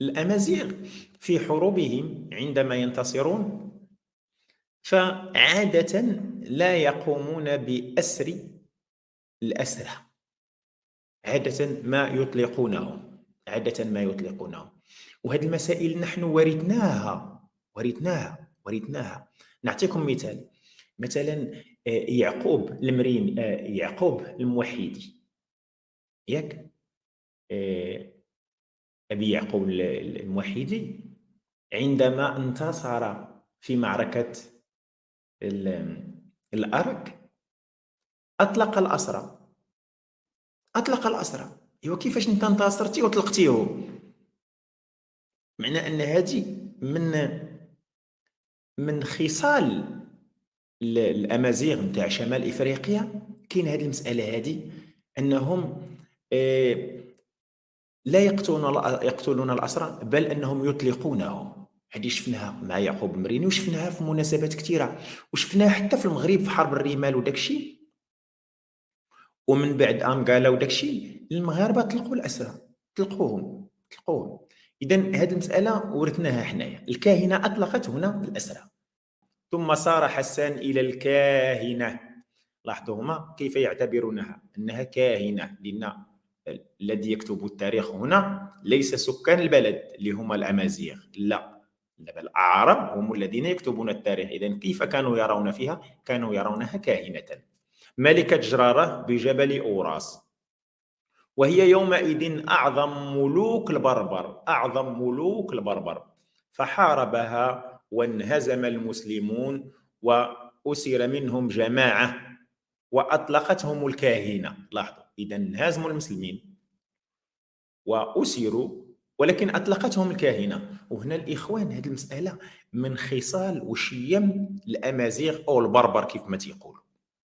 الأمازيغ في حروبهم عندما ينتصرون فعادة لا يقومون بأسر الأسرى، عادة ما يطلقونهم، عادة ما يطلقونهم. وهذه المسائل نحن ورثناها. نعطيكم مثال. مثلا يعقوب المرين، يعقوب الموحدي، ياك؟ آه، أبي يعقوب الموحدي عندما انتصر في معركة الأرك أطلق الأسرى، أطلق الأسرى. إيوا كيفاش أنت انتصرتي وطلقتيهم؟ معنى أن هذه من خصال الأمازيغ نتاع شمال إفريقيا. كاين هذه المسألة هذه، أنهم آه، لا يقتلون الأسرى، بل أنهم يطلقونهم. هذه شفناها مع يعقوب المريني، وشفناها في مناسبات كثيرة، وشفناها حتى في المغرب في حرب الرمال وداك الشيء. ومن بعد أنغالا وداك الشيء المغاربة طلقوا الأسرى، طلقوهم. إذا هذه المسألة ورثناها حنايا. الكاهنة أطلقت هنا الأسرى، ثم صار حسان إلى الكاهنة. لاحظوا هما كيف يعتبرونها أنها كاهنة، لأن الذي يكتب التاريخ هنا ليس سكان البلد اللي هما الأمازيغ، لا، بل الأعراب هم الذين يكتبون التاريخ. إذن كيف كانوا يرون فيها؟ كانوا يرونها كاهنة. ملكة جرارة بجبل أوراس، وهي يومئذ أعظم ملوك البربر، فحاربها وانهزم المسلمون وأسر منهم جماعة وأطلقتهم الكاهنة. لاحظوا، إذا انهزموا المسلمين وأسروا، ولكن أطلقتهم الكاهنة. وهنا الإخوان هذه المسألة من خصال وشيم الأمازيغ أو البربر كيف ما تيقولوا.